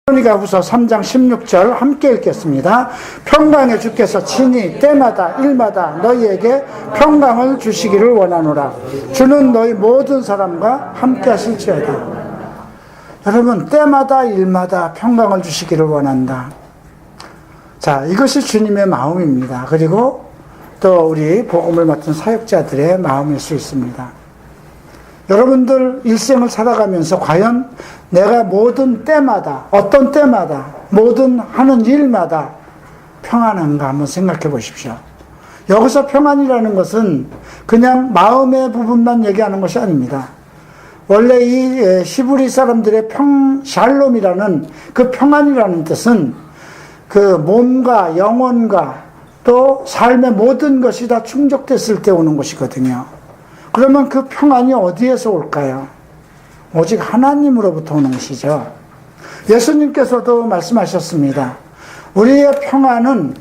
데살로니가후서 3장 16절 함께 읽겠습니다. 평강의 주께서 친히 때마다 일마다 너희에게 평강을 주시기를 원하노라. 주는 너희 모든 사람과 함께 하실지어다. 여러분, 때마다 일마다 평강을 주시기를 원한다. 자, 이것이 주님의 마음입니다. 그리고 또 우리 복음을 맡은 사역자들의 마음일 수 있습니다. 여러분들 일생을 살아가면서 과연 내가 모든 때마다, 어떤 때마다, 모든 하는 일마다 평안한가 한번 생각해 보십시오. 여기서 평안이라는 것은 그냥 마음의 부분만 얘기하는 것이 아닙니다. 원래 이 히브리 사람들의 샬롬이라는 그 평안이라는 뜻은 그 몸과 영혼과 또 삶의 모든 것이 다 충족됐을 때 오는 것이거든요. 그러면 그 평안이 어디에서 올까요? 오직 하나님으로부터 오는 것이죠. 예수님께서도 말씀하셨습니다. 우리의 평안은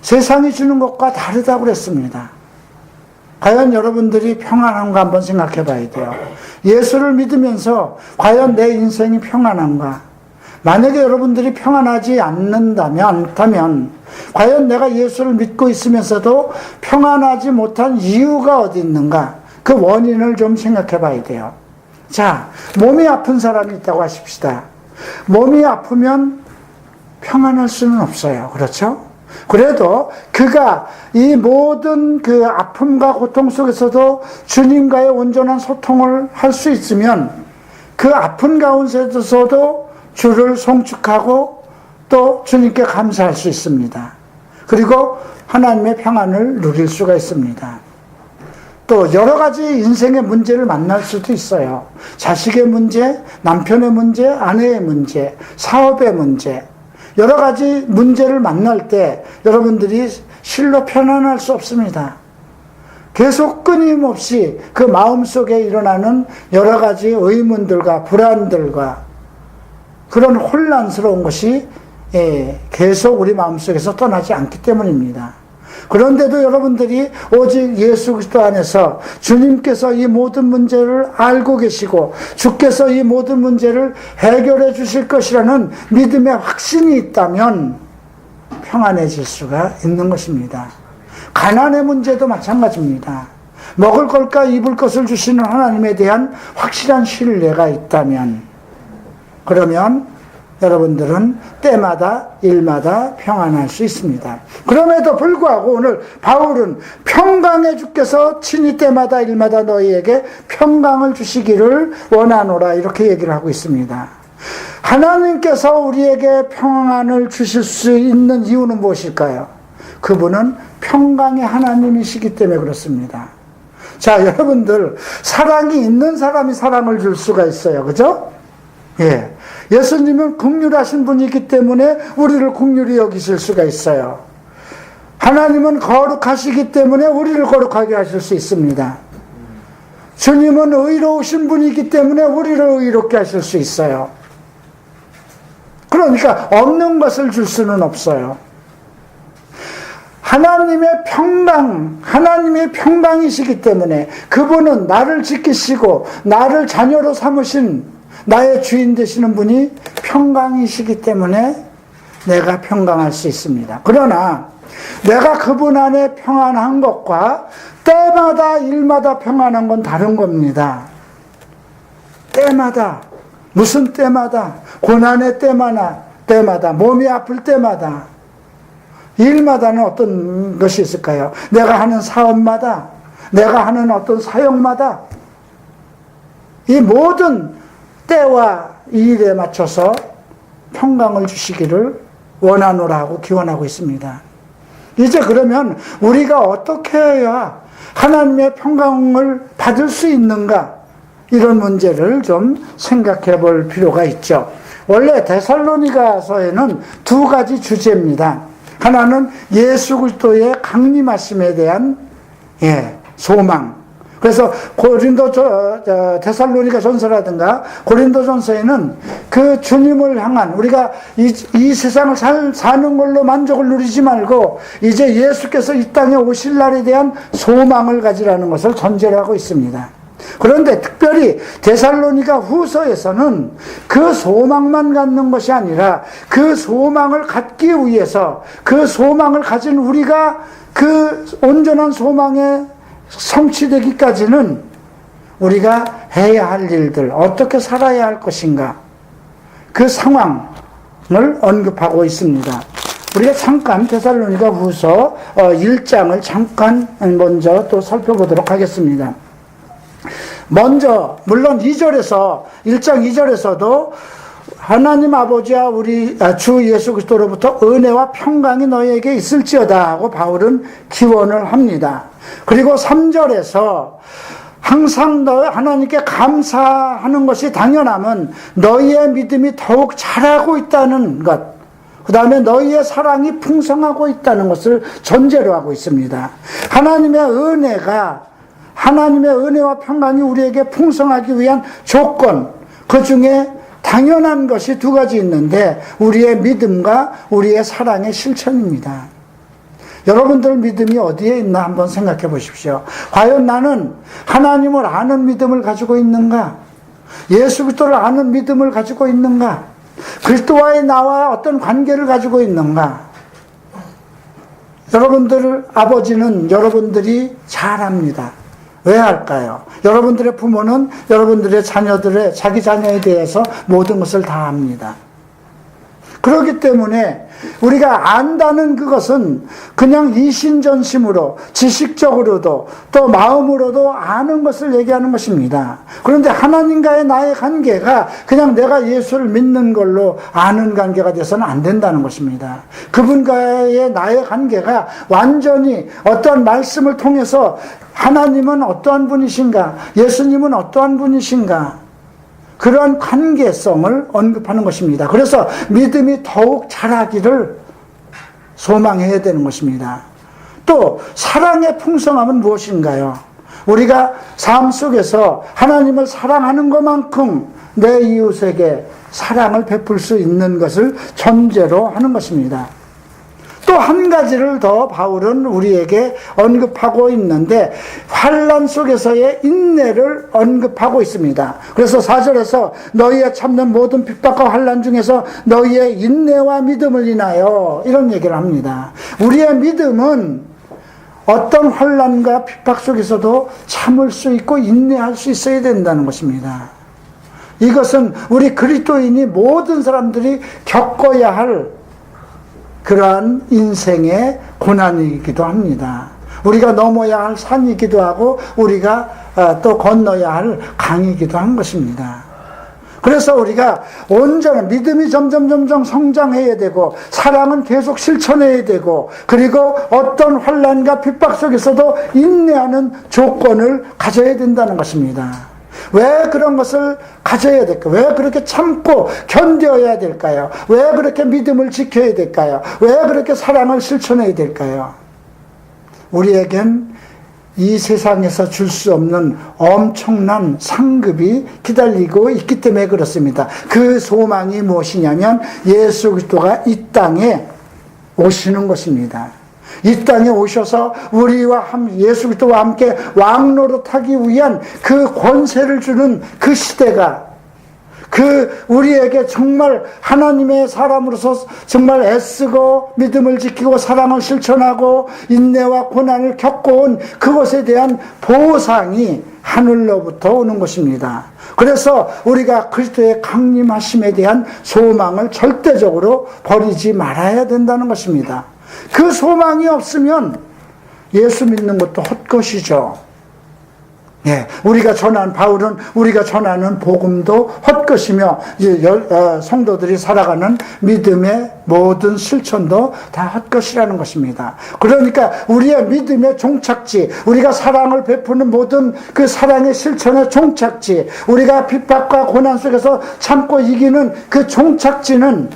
세상이 주는 것과 다르다고 그랬습니다. 과연 여러분들이 평안한가 한번 생각해 봐야 돼요. 예수를 믿으면서 과연 내 인생이 평안한가? 만약에 여러분들이 평안하지 않다면 과연 내가 예수를 믿고 있으면서도 평안하지 못한 이유가 어디 있는가? 그 원인을 좀 생각해 봐야 돼요. 자, 몸이 아픈 사람이 있다고 하십시다. 몸이 아프면 평안할 수는 없어요. 그렇죠? 그래도 그가 이 모든 그 아픔과 고통 속에서도 주님과의 온전한 소통을 할 수 있으면 그 아픈 가운데서도 주를 송축하고 또 주님께 감사할 수 있습니다. 그리고 하나님의 평안을 누릴 수가 있습니다. 또 여러 가지 인생의 문제를 만날 수도 있어요. 자식의 문제, 남편의 문제, 아내의 문제, 사업의 문제, 여러 가지 문제를 만날 때 여러분들이 실로 편안할 수 없습니다. 계속 끊임없이 그 마음속에 일어나는 여러 가지 의문들과 불안들과 그런 혼란스러운 것이 계속 우리 마음속에서 떠나지 않기 때문입니다. 그런데도 여러분들이 오직 예수 그리스도 안에서 주님께서 이 모든 문제를 알고 계시고 주께서 이 모든 문제를 해결해 주실 것이라는 믿음의 확신이 있다면 평안해질 수가 있는 것입니다. 가난의 문제도 마찬가지입니다. 먹을 것과 입을 것을 주시는 하나님에 대한 확실한 신뢰가 있다면 그러면 여러분들은 때마다 일마다 평안할 수 있습니다. 그럼에도 불구하고 오늘 바울은 평강의 주께서 친히 때마다 일마다 너희에게 평강을 주시기를 원하노라 이렇게 얘기를 하고 있습니다. 하나님께서 우리에게 평안을 주실 수 있는 이유는 무엇일까요? 그분은 평강의 하나님이시기 때문에 그렇습니다. 자, 여러분들 사랑이 있는 사람이 사랑을 줄 수가 있어요. 그죠? 예. 예수님은 긍휼하신 분이기 때문에 우리를 긍휼히 여기실 수가 있어요. 하나님은 거룩하시기 때문에 우리를 거룩하게 하실 수 있습니다. 주님은 의로우신 분이기 때문에 우리를 의롭게 하실 수 있어요. 그러니까 없는 것을 줄 수는 없어요. 하나님의 평강이시기 때문에 그분은 나를 지키시고 나를 자녀로 삼으신 나의 주인 되시는 분이 평강이시기 때문에 내가 평강할 수 있습니다. 그러나 내가 그분 안에 평안한 것과 때마다 일마다 평안한 건 다른 겁니다. 때마다, 무슨 때마다, 고난의 때마다, 몸이 아플 때마다, 일마다는 어떤 것이 있을까요? 내가 하는 사업마다, 내가 하는 어떤 사역마다 이 모든 때와 일에 맞춰서 평강을 주시기를 원하노라 하고 기원하고 있습니다. 이제 그러면 우리가 어떻게 해야 하나님의 평강을 받을 수 있는가? 이런 문제를 좀 생각해 볼 필요가 있죠. 원래 데살로니가서에는 두 가지 주제입니다. 하나는 예수 그리스도의 강림하심에 대한 소망. 그래서 데살로니가 전서라든가 고린도 전서에는 그 주님을 향한 우리가 이 세상을 사는 걸로 만족을 누리지 말고 이제 예수께서 이 땅에 오실 날에 대한 소망을 가지라는 것을 전제로 하고 있습니다. 그런데 특별히 데살로니가 후서에서는 그 소망만 갖는 것이 아니라 그 소망을 갖기 위해서 그 소망을 가진 우리가 그 온전한 소망에 성취되기까지는 우리가 해야 할 일들, 어떻게 살아야 할 것인가, 그 상황을 언급하고 있습니다. 우리가 잠깐 데살로니가 후서 1장을 잠깐 먼저 또 살펴보도록 하겠습니다. 먼저 물론 1장 2절에서도 하나님 아버지와 우리 주 예수 그리스도로부터 은혜와 평강이 너희에게 있을지어다 하고 바울은 기원을 합니다. 그리고 3절에서 항상 하나님께 감사하는 것이 당연함은 너희의 믿음이 더욱 자라고 있다는 것, 그 다음에 너희의 사랑이 풍성하고 있다는 것을 전제로 하고 있습니다. 하나님의 은혜와 평강이 우리에게 풍성하기 위한 조건, 그 중에 당연한 것이 두 가지 있는데 우리의 믿음과 우리의 사랑의 실천입니다. 여러분들 믿음이 어디에 있나 한번 생각해 보십시오. 과연 나는 하나님을 아는 믿음을 가지고 있는가? 예수 그리스도를 아는 믿음을 가지고 있는가? 그리스도와의 나와 어떤 관계를 가지고 있는가? 여러분들 아버지는 여러분들이 잘 압니다. 왜 할까요? 여러분들의 부모는 여러분들의 자기 자녀에 대해서 모든 것을 다 압니다. 그렇기 때문에 우리가 안다는 그것은 그냥 이신전심으로 지식적으로도 또 마음으로도 아는 것을 얘기하는 것입니다. 그런데 하나님과의 나의 관계가 그냥 내가 예수를 믿는 걸로 아는 관계가 돼서는 안 된다는 것입니다. 그분과의 나의 관계가 완전히 어떠한 말씀을 통해서 하나님은 어떠한 분이신가, 예수님은 어떠한 분이신가, 그러한 관계성을 언급하는 것입니다. 그래서 믿음이 더욱 자라기를 소망해야 되는 것입니다. 또 사랑의 풍성함은 무엇인가요? 우리가 삶 속에서 하나님을 사랑하는 것만큼 내 이웃에게 사랑을 베풀 수 있는 것을 전제로 하는 것입니다. 또 한 가지를 더 바울은 우리에게 언급하고 있는데 환난 속에서의 인내를 언급하고 있습니다. 그래서 4절에서 너희의 참는 모든 핍박과 환난 중에서 너희의 인내와 믿음을 인하여 이런 얘기를 합니다. 우리의 믿음은 어떤 환난과 핍박 속에서도 참을 수 있고 인내할 수 있어야 된다는 것입니다. 이것은 우리 그리스도인이 모든 사람들이 겪어야 할 그러한 인생의 고난이기도 합니다. 우리가 넘어야 할 산이기도 하고 우리가 또 건너야 할 강이기도 한 것입니다. 그래서 우리가 온전한 믿음이 점점 성장해야 되고 사랑은 계속 실천해야 되고 그리고 어떤 환난과 핍박 속에서도 인내하는 조건을 가져야 된다는 것입니다. 왜 그런 것을 가져야 될까요? 왜 그렇게 참고 견뎌야 될까요? 왜 그렇게 믿음을 지켜야 될까요? 왜 그렇게 사랑을 실천해야 될까요? 우리에겐 이 세상에서 줄 수 없는 엄청난 상급이 기다리고 있기 때문에 그렇습니다. 그 소망이 무엇이냐면 예수 그리스도가 이 땅에 오시는 것입니다. 이 땅에 오셔서 우리와 예수 그리스도와 함께 왕노릇하기 위한 그 권세를 주는 그 시대가 우리에게 정말 하나님의 사람으로서 정말 애쓰고 믿음을 지키고 사랑을 실천하고 인내와 고난을 겪어온 그것에 대한 보상이 하늘로부터 오는 것입니다. 그래서 우리가 그리스도의 강림하심에 대한 소망을 절대적으로 버리지 말아야 된다는 것입니다. 그 소망이 없으면 예수 믿는 것도 헛것이죠. 바울은 우리가 전하는 복음도 헛것이며 성도들이 살아가는 믿음의 모든 실천도 다 헛것이라는 것입니다. 그러니까 우리의 믿음의 종착지, 우리가 사랑을 베푸는 모든 그 사랑의 실천의 종착지, 우리가 핍박과 고난 속에서 참고 이기는 그 종착지는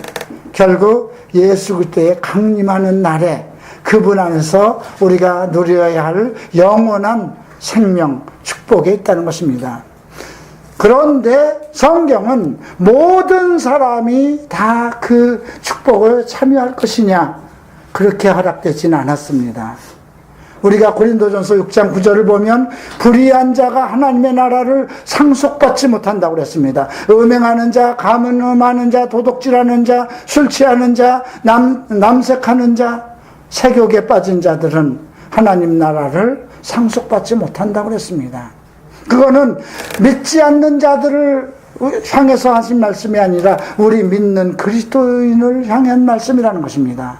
결국 예수 그리스도의 강림하는 날에 그분 안에서 우리가 누려야 할 영원한 생명, 축복에 있다는 것입니다. 그런데 성경은 모든 사람이 다 그 축복을 참여할 것이냐, 그렇게 허락되지는 않았습니다. 우리가 고린도전서 6장 9절을 보면 불의한 자가 하나님의 나라를 상속받지 못한다고 그랬습니다. 음행하는 자, 간음하는 자, 도둑질하는 자, 술 취하는 자, 남색하는 자, 세욕에 빠진 자들은 하나님 나라를 상속받지 못한다고 그랬습니다. 그거는 믿지 않는 자들을 향해서 하신 말씀이 아니라 우리 믿는 그리스도인을 향한 말씀이라는 것입니다.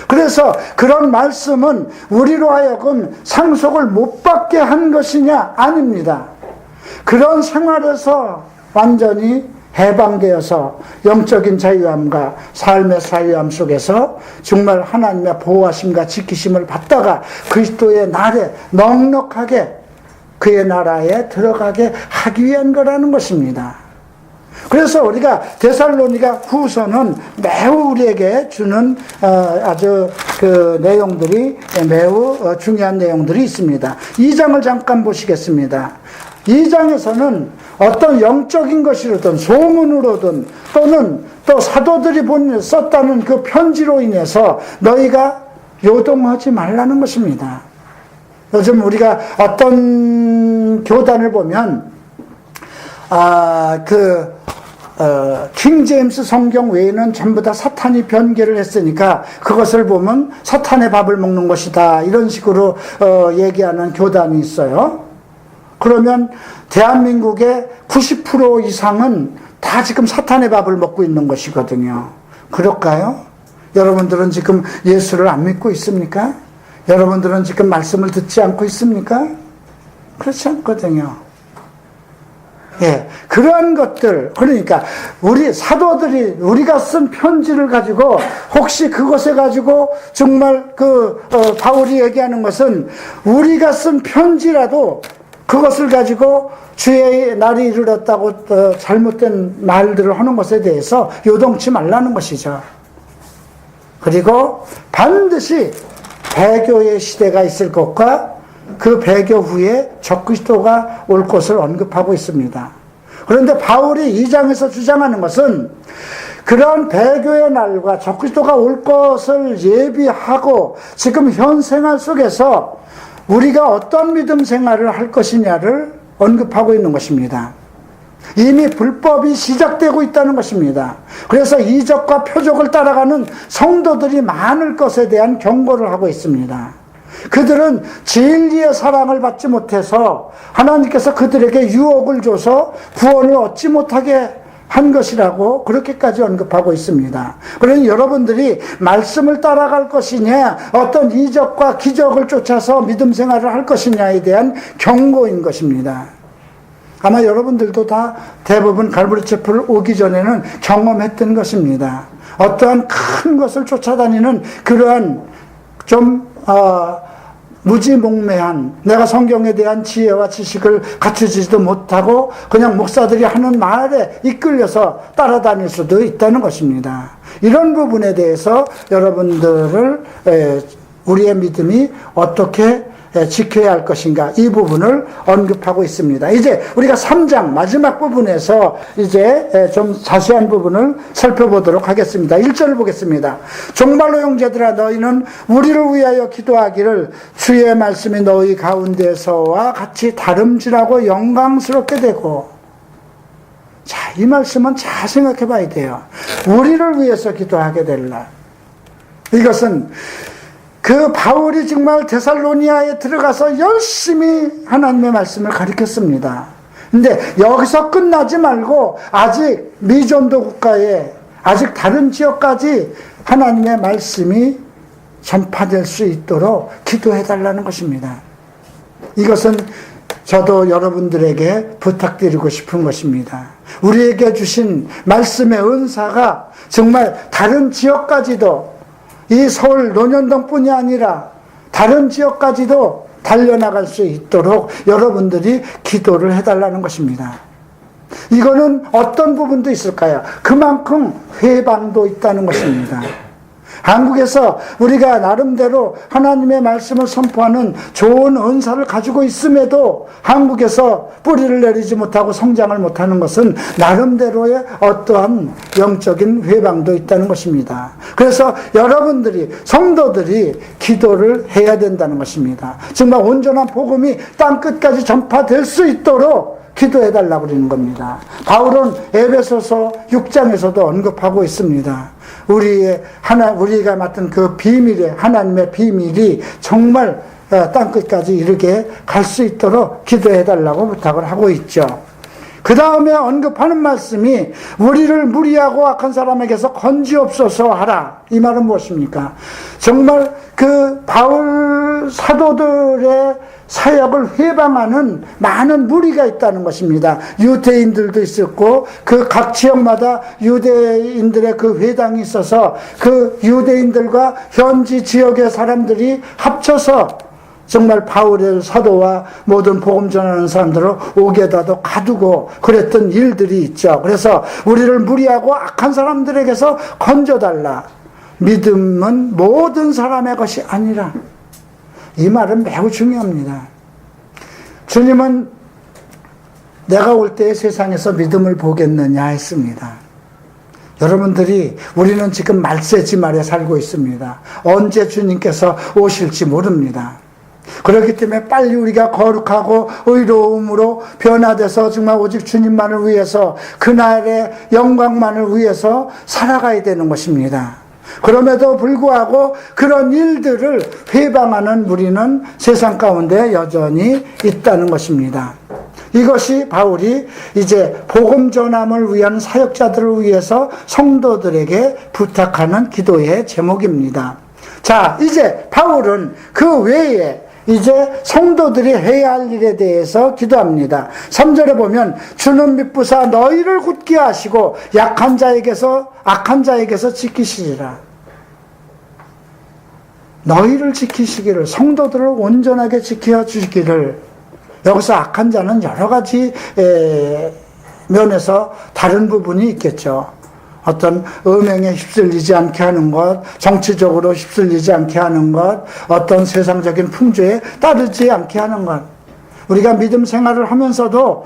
그래서 그런 말씀은 우리로 하여금 상속을 못 받게 한 것이냐? 아닙니다. 그런 생활에서 완전히 해방되어서 영적인 자유함과 삶의 자유함 속에서 정말 하나님의 보호하심과 지키심을 받다가 그리스도의 날에 넉넉하게 그의 나라에 들어가게 하기 위한 거라는 것입니다. 그래서 우리가 데살로니가 후서는 매우 우리에게 주는 아주 그 내용들이 매우 중요한 내용들이 있습니다. 2장을 잠깐 보시겠습니다. 2장에서는 어떤 영적인 것이로든 소문으로든 또는 또 사도들이 썼다는 그 편지로 인해서 너희가 요동하지 말라는 것입니다. 요즘 우리가 어떤 교단을 보면 킹 제임스 성경 외에는 전부 다 사탄이 변개를 했으니까 그것을 보면 사탄의 밥을 먹는 것이다, 이런 식으로 얘기하는 교단이 있어요. 그러면 대한민국의 90% 이상은 다 지금 사탄의 밥을 먹고 있는 것이거든요. 그럴까요? 여러분들은 지금 예수를 안 믿고 있습니까? 여러분들은 지금 말씀을 듣지 않고 있습니까? 그렇지 않거든요. 예, 그러한 것들, 그러니까 우리 사도들이 우리가 쓴 편지를 가지고 혹시 그것에 가지고 정말 바울이 얘기하는 것은 우리가 쓴 편지라도 그것을 가지고 주의 날이 이르렀다고 잘못된 말들을 하는 것에 대해서 요동치 말라는 것이죠. 그리고 반드시 배교의 시대가 있을 것과 그 배교 후에 적그리스도가 올 것을 언급하고 있습니다. 그런데 바울이 2장에서 주장하는 것은 그런 배교의 날과 적그리스도가 올 것을 예비하고 지금 현 생활 속에서 우리가 어떤 믿음 생활을 할 것이냐를 언급하고 있는 것입니다. 이미 불법이 시작되고 있다는 것입니다. 그래서 이적과 표적을 따라가는 성도들이 많을 것에 대한 경고를 하고 있습니다. 그들은 진리의 사랑을 받지 못해서 하나님께서 그들에게 유혹을 줘서 구원을 얻지 못하게 한 것이라고 그렇게까지 언급하고 있습니다. 그러니 여러분들이 말씀을 따라갈 것이냐, 어떤 이적과 기적을 쫓아서 믿음 생활을 할 것이냐에 대한 경고인 것입니다. 아마 여러분들도 다 대부분 갈보리 채플 오기 전에는 경험했던 것입니다. 어떠한 큰 것을 쫓아다니는 그러한 좀 무지몽매한, 내가 성경에 대한 지혜와 지식을 갖추지도 못하고 그냥 목사들이 하는 말에 이끌려서 따라다닐 수도 있다는 것입니다. 이런 부분에 대해서 여러분들을 우리의 믿음이 어떻게 지켜야 할 것인가, 이 부분을 언급하고 있습니다. 이제 우리가 3장 마지막 부분에서 이제 좀 자세한 부분을 살펴보도록 하겠습니다. 1절을 보겠습니다. 정말로 형제들아, 너희는 우리를 위하여 기도하기를 주의 말씀이 너희 가운데서와 같이 다름질하고 영광스럽게 되고. 자, 이 말씀은 잘 생각해 봐야 돼요. 우리를 위해서 기도하게 될라. 이것은 그 바울이 정말 데살로니아에 들어가서 열심히 하나님의 말씀을 가르쳤습니다. 근데 여기서 끝나지 말고 아직 미전도 국가에, 아직 다른 지역까지 하나님의 말씀이 전파될 수 있도록 기도해달라는 것입니다. 이것은 저도 여러분들에게 부탁드리고 싶은 것입니다. 우리에게 주신 말씀의 은사가 정말 다른 지역까지도, 이 서울 논현동뿐이 아니라 다른 지역까지도 달려나갈 수 있도록 여러분들이 기도를 해달라는 것입니다. 이거는 어떤 부분도 있을까요? 그만큼 회방도 있다는 것입니다. 한국에서 우리가 나름대로 하나님의 말씀을 선포하는 좋은 은사를 가지고 있음에도 한국에서 뿌리를 내리지 못하고 성장을 못하는 것은 나름대로의 어떠한 영적인 회방도 있다는 것입니다. 그래서 여러분들이, 성도들이 기도를 해야 된다는 것입니다. 정말 온전한 복음이 땅끝까지 전파될 수 있도록 기도해달라고 그러는 겁니다. 바울은 에베소서 6장에서도 언급하고 있습니다. 우리가 맡은 그 비밀의, 하나님의 비밀이 정말 땅끝까지 이르게 갈 수 있도록 기도해달라고 부탁을 하고 있죠. 그 다음에 언급하는 말씀이 우리를 무리하고 악한 사람에게서 건지옵소서 하라. 이 말은 무엇입니까? 정말 그 바울 사도들의 사역을 회방하는 많은 무리가 있다는 것입니다. 유대인들도 있었고 그 각 지역마다 유대인들의 그 회당이 있어서 그 유대인들과 현지 지역의 사람들이 합쳐서 정말 바울의 사도와 모든 복음 전하는 사람들을 옥에다도 가두고 그랬던 일들이 있죠. 그래서 우리를 무리하고 악한 사람들에게서 건져달라. 믿음은 모든 사람의 것이 아니라. 이 말은 매우 중요합니다. 주님은 내가 올 때의 세상에서 믿음을 보겠느냐 했습니다. 여러분들이, 우리는 지금 말세지 말에 살고 있습니다. 언제 주님께서 오실지 모릅니다. 그렇기 때문에 빨리 우리가 거룩하고 의로움으로 변화돼서 정말 오직 주님만을 위해서, 그날의 영광만을 위해서 살아가야 되는 것입니다. 그럼에도 불구하고 그런 일들을 회방하는 무리는 세상 가운데 여전히 있다는 것입니다. 이것이 바울이 이제 복음 전함을 위한 사역자들을 위해서 성도들에게 부탁하는 기도의 제목입니다. 자, 이제 바울은 그 외에 이제 성도들이 해야 할 일에 대해서 기도합니다. 3절에 보면 주는 미쁘사 너희를 굳게 하시고 악한 자에게서 지키시리라. 너희를 지키시기를, 성도들을 온전하게 지켜주시기를. 여기서 악한 자는 여러 가지 면에서 다른 부분이 있겠죠. 어떤 음행에 휩쓸리지 않게 하는 것, 정치적으로 휩쓸리지 않게 하는 것, 어떤 세상적인 풍조에 따르지 않게 하는 것. 우리가 믿음 생활을 하면서도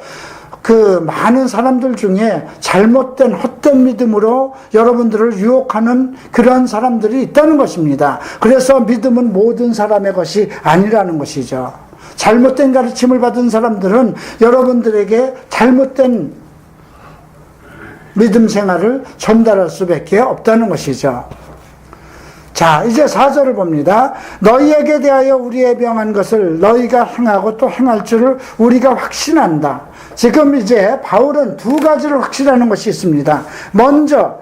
그 많은 사람들 중에 잘못된 헛된 믿음으로 여러분들을 유혹하는 그런 사람들이 있다는 것입니다. 그래서 믿음은 모든 사람의 것이 아니라는 것이죠. 잘못된 가르침을 받은 사람들은 여러분들에게 잘못된 믿음 생활을 전달할 수밖에 없다는 것이죠. 자, 이제 4절을 봅니다. 너희에게 대하여 우리의 명한 것을 너희가 행하고 또 행할 줄을 우리가 확신한다. 지금 이제 바울은 두 가지를 확신하는 것이 있습니다. 먼저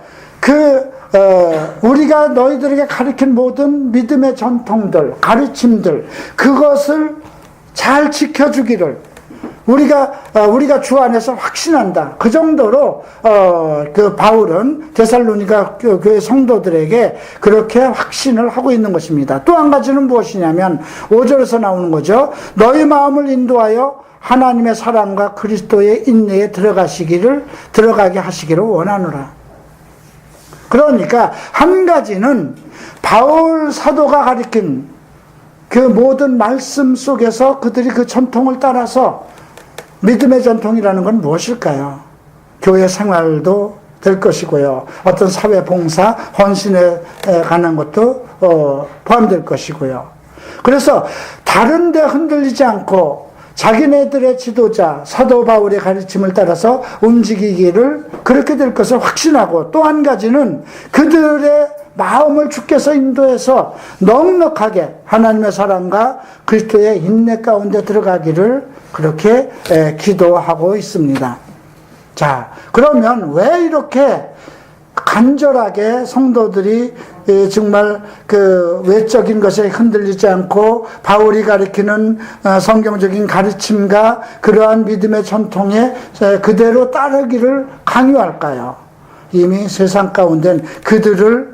우리가 너희들에게 가르친 모든 믿음의 전통들, 가르침들, 그것을 잘 지켜주기를 우리가 주 안에서 확신한다. 그 정도로 그 바울은 데살로니가 교회 성도들에게 그렇게 확신을 하고 있는 것입니다. 또 한 가지는 무엇이냐면 5절에서 나오는 거죠. 너희 마음을 인도하여 하나님의 사랑과 그리스도의 인내에 들어가게 하시기를 원하노라. 그러니까 한 가지는 바울 사도가 가르친 그 모든 말씀 속에서 그들이 그 전통을 따라서, 믿음의 전통이라는 건 무엇일까요? 교회 생활도 될 것이고요. 어떤 사회 봉사, 헌신에 관한 것도 포함될 것이고요. 그래서 다른 데 흔들리지 않고 자기네들의 지도자 사도 바울의 가르침을 따라서 움직이기를 그렇게 될 것을 확신하고, 또 한 가지는 그들의 마음을 주께서 인도해서 넉넉하게 하나님의 사랑과 그리스도의 인내 가운데 들어가기를 그렇게 기도하고 있습니다. 자, 그러면 왜 이렇게 간절하게 성도들이 정말 그 외적인 것에 흔들리지 않고 바울이 가르치는 성경적인 가르침과 그러한 믿음의 전통에 그대로 따르기를 강요할까요? 이미 세상 가운데는 그들을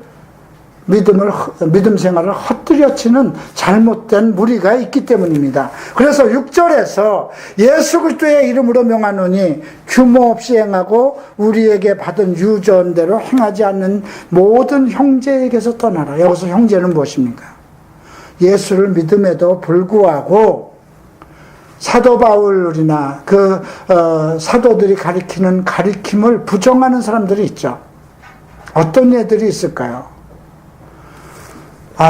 믿음 생활을 헛들여치는 잘못된 무리가 있기 때문입니다. 그래서 6절에서 예수 그리스도의 이름으로 명하노니 규모 없이 행하고 우리에게 받은 유전대로 행하지 않는 모든 형제에게서 떠나라. 여기서 형제는 무엇입니까? 예수를 믿음에도 불구하고 사도 바울이나 사도들이 가리키는 가리킴을 부정하는 사람들이 있죠. 어떤 애들이 있을까요?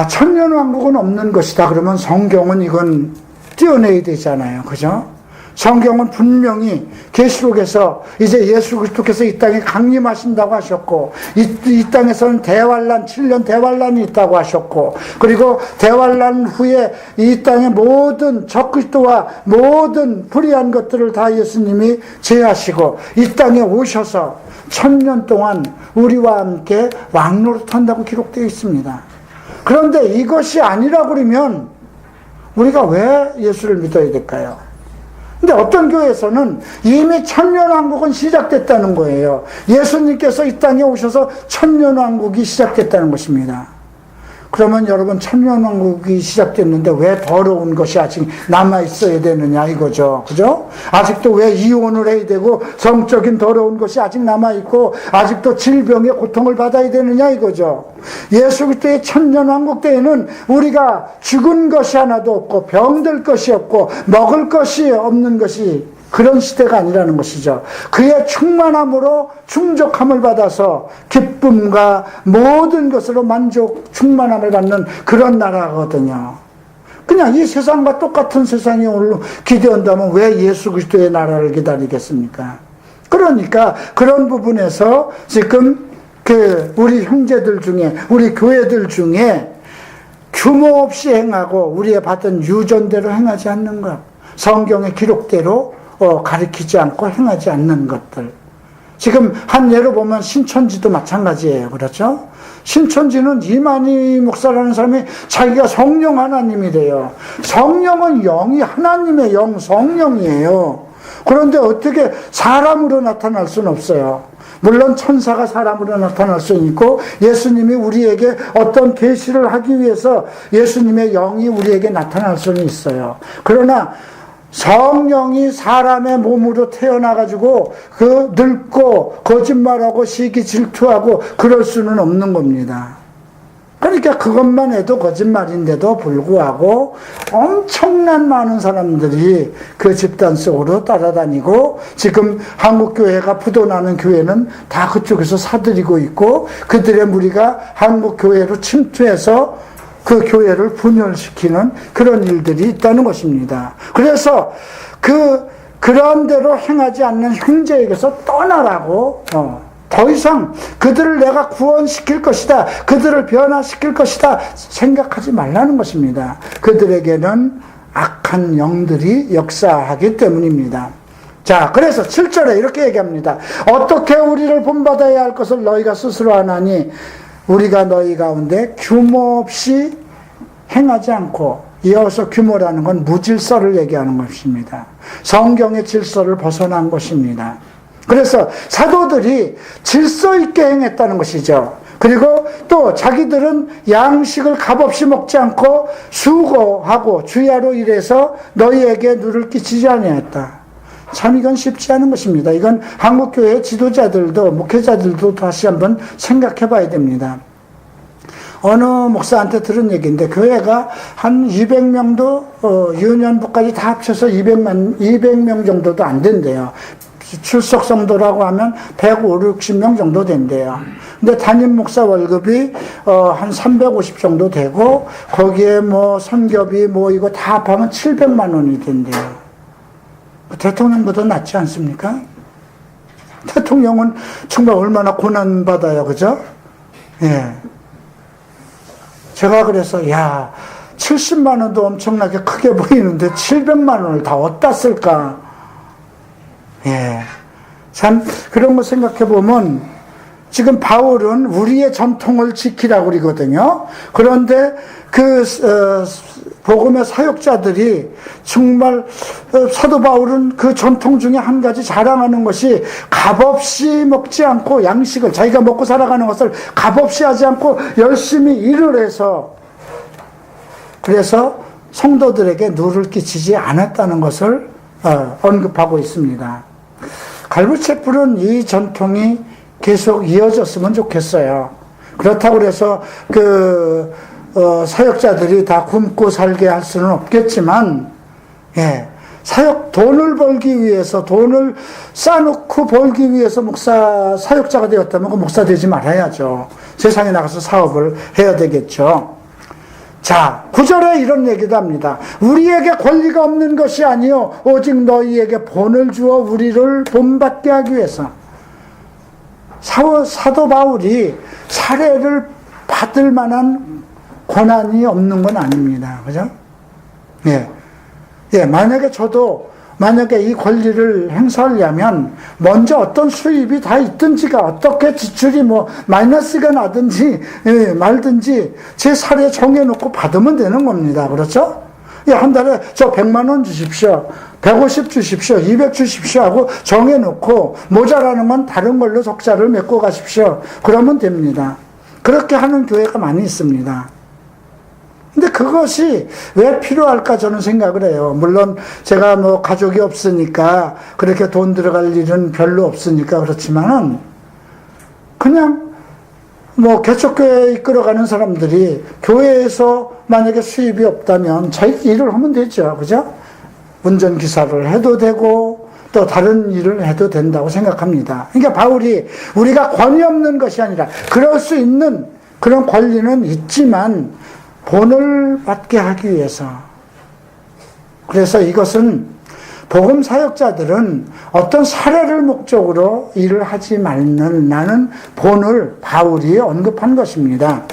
천년왕국은 없는 것이다. 그러면 성경은 이건 띄어내야 되잖아요. 그죠? 성경은 분명히 계시록에서 이제 예수 그리스도께서 이 땅에 강림하신다고 하셨고, 이 땅에서는 대환란, 7년 대환란이 있다고 하셨고, 그리고 대환란 후에 이 땅의 모든 적그리스도와 모든 불의한 것들을 다 예수님이 제하시고 이 땅에 오셔서 1000년 동안 우리와 함께 왕노릇한다고 기록되어 있습니다. 그런데 이것이 아니라 그러면 우리가 왜 예수를 믿어야 될까요? 근데 어떤 교회에서는 이미 천년왕국은 시작됐다는 거예요. 예수님께서 이 땅에 오셔서 천년왕국이 시작됐다는 것입니다. 그러면 여러분, 천년왕국이 시작됐는데 왜 더러운 것이 아직 남아있어야 되느냐 이거죠. 그죠? 아직도 왜 이혼을 해야 되고 성적인 더러운 것이 아직 남아있고 아직도 질병의 고통을 받아야 되느냐 이거죠. 예수 그리스도의 천년왕국 때에는 우리가 죽은 것이 하나도 없고 병들 것이 없고 먹을 것이 없는 것이 그런 시대가 아니라는 것이죠. 그의 충만함으로 충족함을 받아서 기쁨과 모든 것으로 충만함을 받는 그런 나라거든요. 그냥 이 세상과 똑같은 세상이 오늘 기대한다면 왜 예수 그리스도의 나라를 기다리겠습니까? 그러니까 그런 부분에서 지금 우리 형제들 중에, 우리 교회들 중에 규모 없이 행하고 우리의 받은 유전대로 행하지 않는 것, 성경의 기록대로 가리키지 않고 행하지 않는 것들. 지금 한 예로 보면 신천지도 마찬가지예요. 그렇죠? 신천지는 이만희 목사라는 사람이 자기가 성령 하나님이래요. 성령은 영이 하나님의 영, 성령이에요. 그런데 어떻게 사람으로 나타날 수는 없어요. 물론 천사가 사람으로 나타날 수 있고 예수님이 우리에게 어떤 계시를 하기 위해서 예수님의 영이 우리에게 나타날 수는 있어요. 그러나 성령이 사람의 몸으로 태어나가지고 늙고 거짓말하고 시기 질투하고 그럴 수는 없는 겁니다. 그러니까 그것만 해도 거짓말인데도 불구하고 엄청난 많은 사람들이 그 집단 속으로 따라다니고 지금 한국교회가 부도나는 교회는 다 그쪽에서 사들이고 있고 그들의 무리가 한국교회로 침투해서 그 교회를 분열시키는 그런 일들이 있다는 것입니다. 그래서 그런 대로 행하지 않는 형제에게서 떠나라고, 더 이상 그들을 내가 구원시킬 것이다, 그들을 변화시킬 것이다 생각하지 말라는 것입니다. 그들에게는 악한 영들이 역사하기 때문입니다. 자, 그래서 7절에 이렇게 얘기합니다. 어떻게 우리를 본받아야 할 것을 너희가 스스로 하나니 우리가 너희 가운데 규모 없이 행하지 않고, 이어서 규모라는 건 무질서를 얘기하는 것입니다. 성경의 질서를 벗어난 것입니다. 그래서 사도들이 질서 있게 행했다는 것이죠. 그리고 또 자기들은 양식을 값없이 먹지 않고 수고하고 주야로 일해서 너희에게 누를 끼치지 아니하였다. 참 이건 쉽지 않은 것입니다. 이건 한국교회 지도자들도 목회자들도 다시 한번 생각해 봐야 됩니다. 어느 목사한테 들은 얘기인데 교회가 한 200명도 유년부까지 다 합쳐서 200명 정도도 안 된대요. 출석 성도라고 하면 150-160명 정도 된대요. 근데 담임 목사 월급이 한 350 정도 되고 거기에 뭐 선교비 뭐 이거 다 합하면 700만 원이 된대요. 대통령보다 낫지 않습니까? 대통령은 정말 얼마나 고난받아요. 그죠? 예. 제가 그래서 70만 원도 엄청나게 크게 보이는데 700만 원을 다 어디다 쓸까? 예. 참 그런 거 생각해 보면 지금 바울은 우리의 전통을 지키라고 그러거든요. 그런데 복음의 사역자들이 정말 사도 바울은 그 전통 중에 한 가지 자랑하는 것이 값없이 먹지 않고 양식을 자기가 먹고 살아가는 것을 값없이 하지 않고 열심히 일을 해서 그래서 성도들에게 누를 끼치지 않았다는 것을 언급하고 있습니다. 갈보채플은 이 전통이 계속 이어졌으면 좋겠어요. 그렇다고 해서 사역자들이 다 굶고 살게 할 수는 없겠지만, 예, 돈을 벌기 위해서, 돈을 쌓아놓고 벌기 위해서 사역자가 되었다면 그 목사 되지 말아야죠. 세상에 나가서 사업을 해야 되겠죠. 자, 9절에 이런 얘기도 합니다. 우리에게 권리가 없는 것이 아니요 오직 너희에게 본을 주어 우리를 본받게 하기 위해서. 사도 바울이 살해를 받을 만한 권한이 없는 건 아닙니다. 그죠? 예, 만약에 이 권리를 행사하려면 먼저 어떤 수입이 다 있든지가 어떻게 지출이 마이너스가 나든지 말든지 제 사례 정해놓고 받으면 되는 겁니다. 그렇죠? 예, 한 달에 저 100만 원 주십시오. 150 주십시오. 200 주십시오 하고 정해놓고 모자라는 건 다른 걸로 적자를 메꿔 가십시오. 그러면 됩니다. 그렇게 하는 교회가 많이 있습니다. 근데 그것이 왜 필요할까 저는 생각을 해요. 물론 제가 가족이 없으니까 그렇게 돈 들어갈 일은 별로 없으니까 그렇지만은 그냥 개척교회 이끌어가는 사람들이 교회에서 만약에 수입이 없다면 자기 일을 하면 되죠. 그죠? 운전기사를 해도 되고 또 다른 일을 해도 된다고 생각합니다. 그러니까 바울이 우리가 권위 없는 것이 아니라 그럴 수 있는 그런 권리는 있지만 본을 받게 하기 위해서. 그래서 이것은 복음 사역자들은 어떤 사례를 목적으로 일을 하지 말라는 본을 바울이 언급한 것입니다.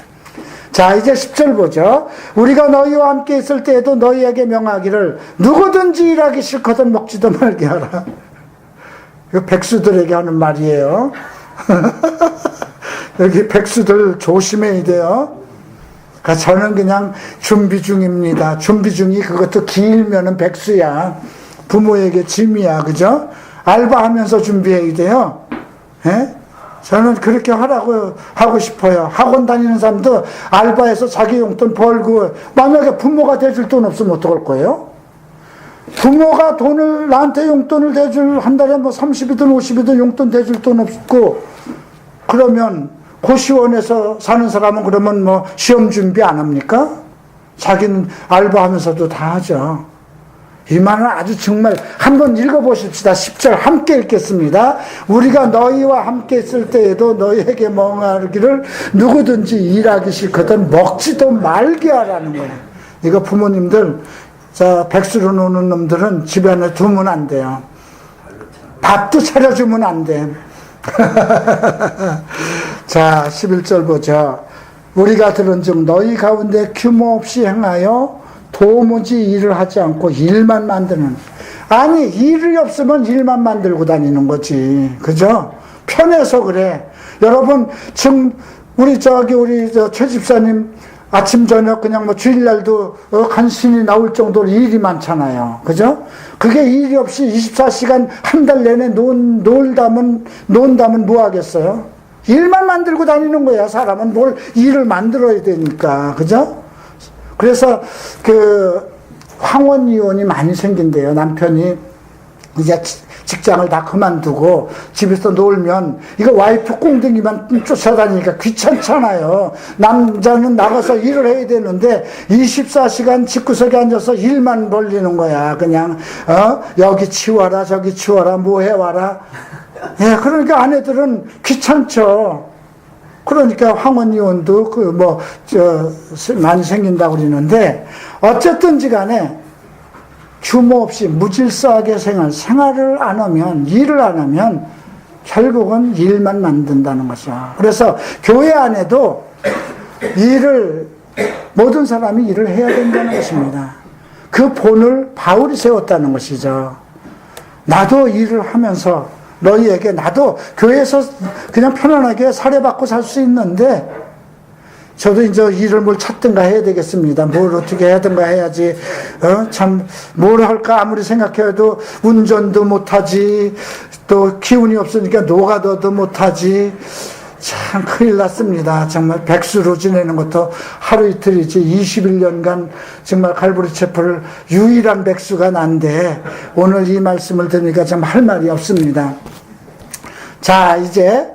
자, 이제 10절 보죠. 우리가 너희와 함께 있을 때에도 너희에게 명하기를 누구든지 일하기 싫거든 먹지도 말게 하라. 이거 백수들에게 하는 말이에요. 여기 백수들 조심해야 돼요. 저는 그냥 준비 중입니다. 준비 중이 그것도 길면은 백수야. 부모에게 짐이야. 그죠? 알바하면서 준비해야 돼요. 예? 저는 그렇게 하고 싶어요. 학원 다니는 사람도 알바해서 자기 용돈 벌고, 만약에 부모가 대줄 돈 없으면 어떡할 거예요? 부모가 나한테 용돈을 대줄, 한 달에 30이든 50이든 용돈 대줄 돈 없고, 그러면 고시원에서 사는 사람은 그러면 시험 준비 안 합니까? 자기는 알바하면서도 다 하죠. 이 말은 아주 정말 한번 읽어보십시다. 10절 함께 읽겠습니다. 우리가 너희와 함께 있을 때에도 너희에게 멍하기를 누구든지 일하기 싫거든 먹지도 말게 하라는 거예요. 이거 부모님들, 백수로 노는 놈들은 집 안에 두면 안 돼요. 밥도 차려주면 안 돼. 자, 11절 보자. 우리가 들은즉 너희 가운데 규모 없이 행하여 도무지 일을 하지 않고 일만 만드는. 아니, 일이 없으면 일만 만들고 다니는 거지. 그죠? 편해서 그래. 여러분, 우리 최 집사님 아침 저녁 그냥 주일날도 간신히 나올 정도로 일이 많잖아요. 그죠? 그게 일이 없이 24시간 한 달 내내 논다면 뭐 하겠어요? 일만 만들고 다니는 거야. 사람은 뭘 일을 만들어야 되니까. 그죠? 그래서 황혼 이혼이 많이 생긴대요. 남편이 이제 직장을 다 그만두고 집에서 놀면 이거 와이프 꽁댕이만 쫓아다니니까 귀찮잖아요. 남자는 나가서 일을 해야 되는데 24시간 집구석에 앉아서 일만 벌리는 거야. 그냥 여기 치워라 저기 치워라 뭐 해와라. 예, 그러니까 아내들은 귀찮죠. 그러니까 황혼 이혼도 많이 생긴다고 그러는데, 어쨌든지 간에 규모 없이 무질서하게 생활을 안 하면, 일을 안 하면 결국은 일만 만든다는 것이야. 그래서 교회 안에도 모든 사람이 일을 해야 된다는 것입니다. 그 본을 바울이 세웠다는 것이죠. 나도 일을 하면서 너희에게, 나도 교회에서 그냥 편안하게 사례받고 살 수 있는데, 저도 이제 일을 뭘 찾든가 해야 되겠습니다. 뭘 어떻게 해야든가 해야지. 뭘 할까 아무리 생각해도 운전도 못하지, 또 기운이 없으니까 노가다도 못하지. 참 큰일 났습니다. 정말 백수로 지내는 것도 하루 이틀이지 21년간 정말 갈보리 채플 유일한 백수가 난데 오늘 이 말씀을 들으니까 참 할 말이 없습니다. 자, 이제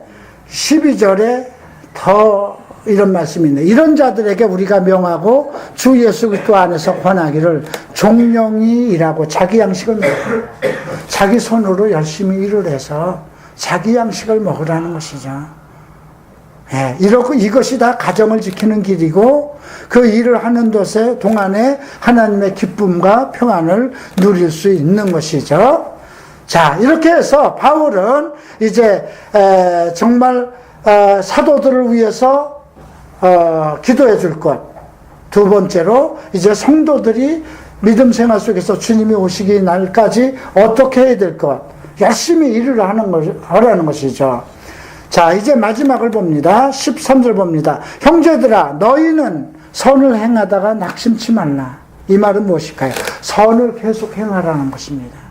12절에 더 이런 말씀이 있네. 이런 자들에게 우리가 명하고 주 예수 그리스도 안에서 권하기를 종용이 일하고 자기 양식을 먹으라. 자기 손으로 열심히 일을 해서 자기 양식을 먹으라는 것이죠. 예, 이렇고 이것이 다 가정을 지키는 길이고 그 일을 하는 동안에 하나님의 기쁨과 평안을 누릴 수 있는 것이죠. 자, 이렇게 해서 바울은 이제 정말 사도들을 위해서 기도해 줄 것. 두 번째로 이제 성도들이 믿음 생활 속에서 주님이 오시기 날까지 어떻게 해야 될 것. 열심히 일을 하라는 것이죠. 자, 이제 마지막을 봅니다. 13절 봅니다. 형제들아, 너희는 선을 행하다가 낙심치 말라. 이 말은 무엇일까요? 선을 계속 행하라는 것입니다.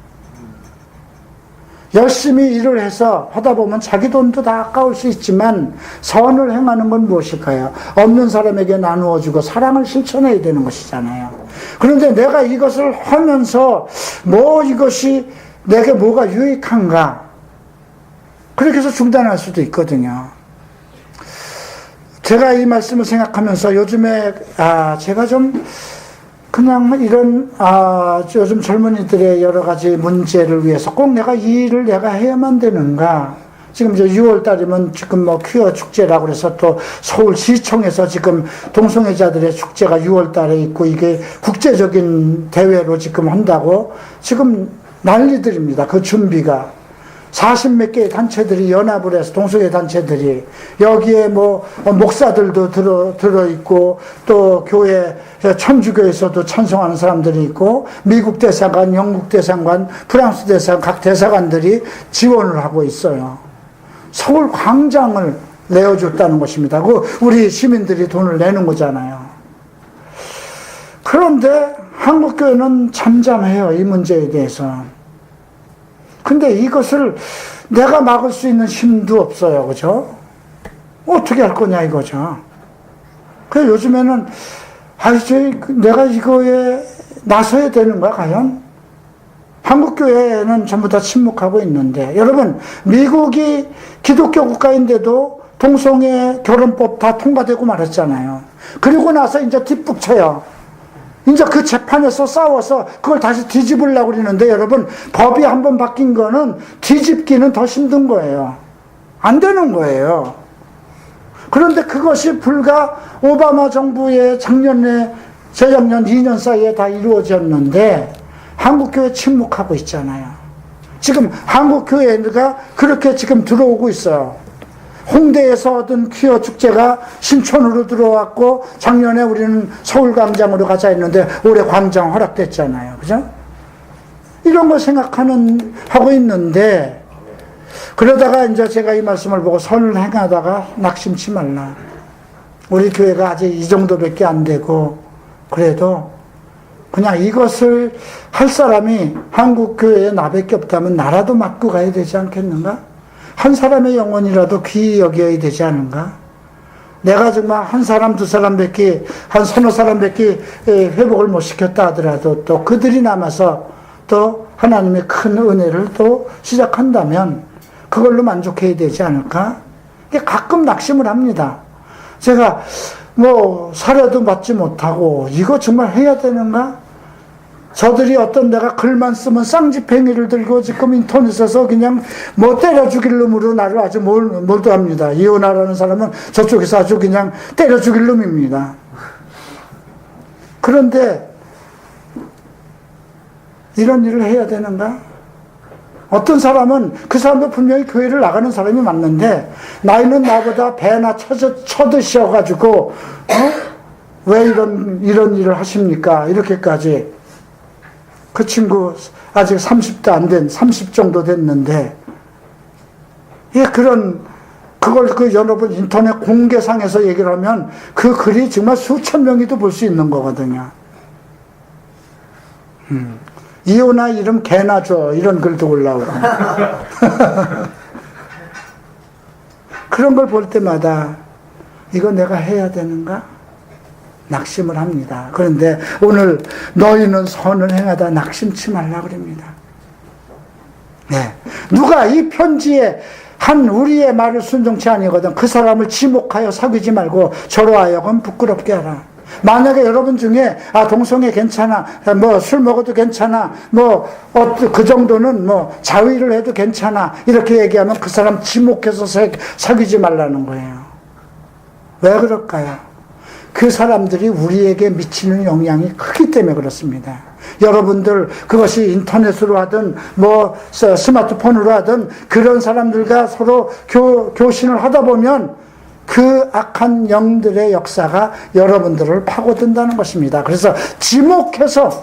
열심히 일을 해서 하다 보면 자기 돈도 다 아까울 수 있지만 선을 행하는 건 무엇일까요? 없는 사람에게 나누어 주고 사랑을 실천해야 되는 것이잖아요. 그런데 내가 이것을 하면서 이것이 내게 뭐가 유익한가? 그렇게 해서 중단할 수도 있거든요. 제가 이 말씀을 생각하면서 요즘에 제가 좀 그냥 이런 요즘 젊은이들의 여러 가지 문제를 위해서 꼭 내가 이 일을 내가 해야만 되는가? 지금 이제 6월 달이면 지금 퀴어 축제라고 그래서 또 서울시청에서 지금 동성애자들의 축제가 6월 달에 있고 이게 국제적인 대회로 지금 한다고 지금 난리들입니다. 그 준비가. 40몇 개의 단체들이 연합을 해서 동성애 단체들이 여기에 목사들도 들어있고 또 교회 천주교에서도 찬송하는 사람들이 있고 미국 대사관, 영국 대사관, 프랑스 대사관 각 대사관들이 지원을 하고 있어요. 서울 광장을 내어줬다는 것입니다. 우리 시민들이 돈을 내는 거잖아요. 그런데 한국교회는 잠잠해요. 이 문제에 대해서. 근데 이것을 내가 막을 수 있는 힘도 없어요. 그죠? 어떻게 할 거냐 이거죠. 그래서 요즘에는 내가 이거에 나서야 되는 거야 과연? 한국교회는 전부 다 침묵하고 있는데 여러분 미국이 기독교 국가인데도 동성애 결혼법 다 통과되고 말았잖아요. 그리고 나서 이제 뒷북쳐요. 이제 그 재판에서 싸워서 그걸 다시 뒤집으려고 그러는데 여러분 법이 한번 바뀐 거는 뒤집기는 더 힘든 거예요. 안 되는 거예요. 그런데 그것이 불과 오바마 정부의 재작년 2년 사이에 다 이루어졌는데 한국교회 침묵하고 있잖아요. 지금 한국교회가 그렇게 지금 들어오고 있어요. 홍대에서 얻은 퀴어 축제가 신촌으로 들어왔고 작년에 우리는 서울광장으로 가자 했는데 올해 광장 허락됐잖아요. 그죠? 이런 거 하고 있는데 그러다가 이제 제가 이 말씀을 보고 선을 행하다가 낙심치 말라. 우리 교회가 아직 이 정도밖에 안 되고 그래도 그냥 이것을 할 사람이 한국교회에 나밖에 없다면 나라도 맡고 가야 되지 않겠는가? 한 사람의 영혼이라도 귀히 여겨야 되지 않은가? 내가 정말 한 사람, 두 사람밖에, 한 서너 사람밖에 회복을 못 시켰다 하더라도 또 그들이 남아서 또 하나님의 큰 은혜를 또 시작한다면 그걸로 만족해야 되지 않을까? 가끔 낙심을 합니다. 제가 사례도 받지 못하고 이거 정말 해야 되는가? 저들이 어떤 데가 글만 쓰면 쌍지팽이를 들고 지금 인터넷에서 그냥 때려 죽일 놈으로 나를 아주 몰두합니다. 이혼하라는 사람은 저쪽에서 아주 그냥 때려 죽일 놈입니다. 그런데 이런 일을 해야 되는가? 어떤 사람은 그 사람도 분명히 교회를 나가는 사람이 맞는데 나이는 나보다 배나 쳐드셔가지고 왜 이런 일을 하십니까? 이렇게까지. 그 친구 아직 30도 안 된, 30 정도 됐는데, 그걸 여러분 인터넷 공개상에서 얘기를 하면 그 글이 정말 수천 명이도 볼 수 있는 거거든요. 이혼아 이름 개나 줘. 이런 글도 올라오고. 그런 걸 볼 때마다 이거 내가 해야 되는가? 낙심을 합니다. 그런데 오늘 너희는 선을 행하다 낙심치 말라 그럽니다. 네. 누가 이 편지에 한 우리의 말을 순종치 아니거든 그 사람을 지목하여 사귀지 말고 저로 하여금 부끄럽게 하라. 만약에 여러분 중에 동성애 괜찮아, 뭐 술 먹어도 괜찮아, 뭐 그 정도는 뭐 자위를 해도 괜찮아 이렇게 얘기하면 그 사람 지목해서 사귀지 말라는 거예요. 왜 그럴까요? 그 사람들이 우리에게 미치는 영향이 크기 때문에 그렇습니다. 여러분들 그것이 인터넷으로 하든 뭐 스마트폰으로 하든 그런 사람들과 서로 교신을 하다 보면 그 악한 영들의 역사가 여러분들을 파고든다는 것입니다. 그래서 지목해서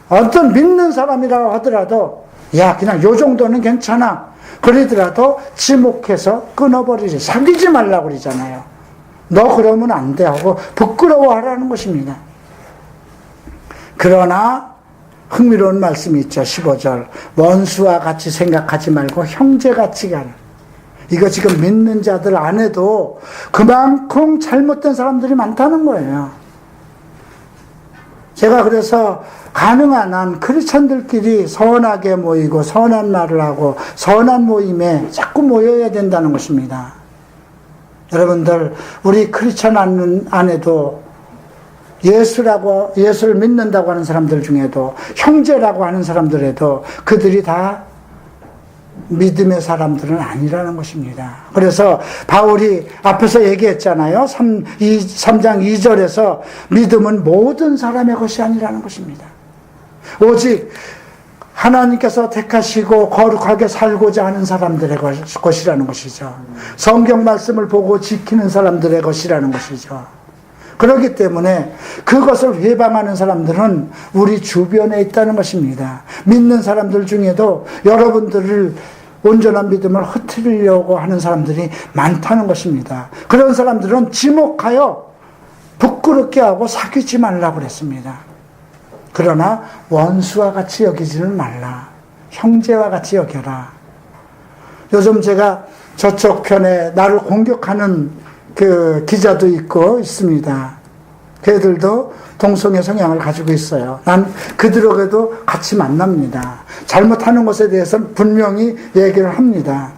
어떤 믿는 사람이라고 하더라도 야 그냥 요 정도는 괜찮아 그러더라도 지목해서 끊어버리지. 사귀지 말라고 그러잖아요. 너 그러면 안 돼 하고 부끄러워하라는 것입니다. 그러나 흥미로운 말씀이 있죠. 15절 원수와 같이 생각하지 말고 형제같이 가라. 이거 지금 믿는 자들 안에도 그만큼 잘못된 사람들이 많다는 거예요. 제가 그래서 가능한 한 크리스천들끼리 선하게 모이고 선한 말을 하고 선한 모임에 자꾸 모여야 된다는 것입니다. 여러분들 우리 크리스천 안에도 예수를 믿는다고 하는 사람들 중에도 형제라고 하는 사람들에도 그들이 다 믿음의 사람들은 아니라는 것입니다. 그래서 바울이 앞에서 얘기했잖아요. 3장 2절에서 믿음은 모든 사람의 것이 아니라는 것입니다. 오직 하나님께서 택하시고 거룩하게 살고자 하는 사람들의 것이라는 것이죠. 성경 말씀을 보고 지키는 사람들의 것이라는 것이죠. 그렇기 때문에 그것을 회방하는 사람들은 우리 주변에 있다는 것입니다. 믿는 사람들 중에도 여러분들을 온전한 믿음을 흐트리려고 하는 사람들이 많다는 것입니다. 그런 사람들은 지목하여 부끄럽게 하고 사귀지 말라고 그랬습니다. 그러나 원수와 같이 여기지는 말라. 형제와 같이 여겨라. 요즘 제가 저쪽 편에 나를 공격하는 그 기자도 있습니다. 그들도 동성애 성향을 가지고 있어요. 난 그들에게도 같이 만납니다. 잘못하는 것에 대해서는 분명히 얘기를 합니다.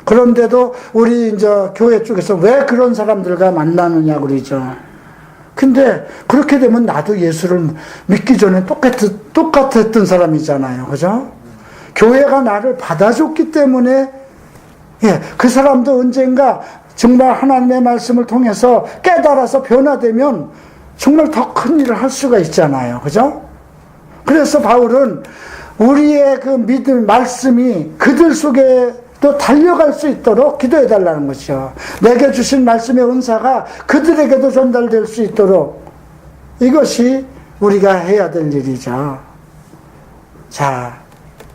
그런데도 우리 이제 교회 쪽에서 왜 그런 사람들과 만나느냐 그러죠. 근데 그렇게 되면 나도 예수를 믿기 전에 똑같았던 사람이잖아요. 그죠? 교회가 나를 받아줬기 때문에 그 사람도 언젠가 정말 하나님의 말씀을 통해서 깨달아서 변화되면 정말 더 큰 일을 할 수가 있잖아요. 그죠? 그래서 바울은 우리의 그 믿음, 말씀이 그들 속에도 달려갈 수 있도록 기도해 달라는 것이죠. 내게 주신 말씀의 은사가 그들에게도 전달될 수 있도록 이것이 우리가 해야 될 일이죠. 자,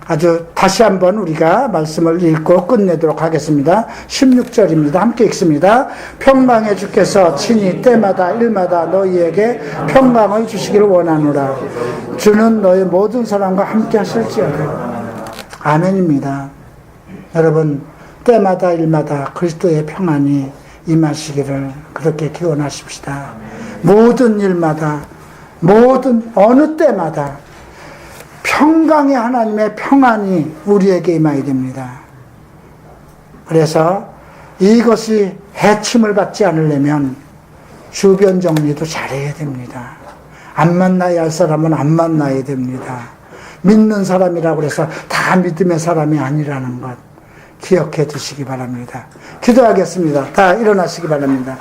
아주 다시 한번 우리가 말씀을 읽고 끝내도록 하겠습니다. 16절입니다. 함께 읽습니다. 평강의 주께서 친히 때마다 일마다 너희에게 평강을 주시기를 원하노라. 주는 너희 모든 사람과 함께 하실지어다. 아멘입니다. 여러분 때마다 일마다 그리스도의 평안이 임하시기를 그렇게 기원하십시다. 모든 일마다 어느 때마다 평강의 하나님의 평안이 우리에게 임하게 됩니다. 그래서 이것이 해침을 받지 않으려면 주변 정리도 잘해야 됩니다. 안 만나야 할 사람은 안 만나야 됩니다. 믿는 사람이라고 해서 다 믿음의 사람이 아니라는 것 기억해 두시기 바랍니다. 기도하겠습니다. 다 일어나시기 바랍니다.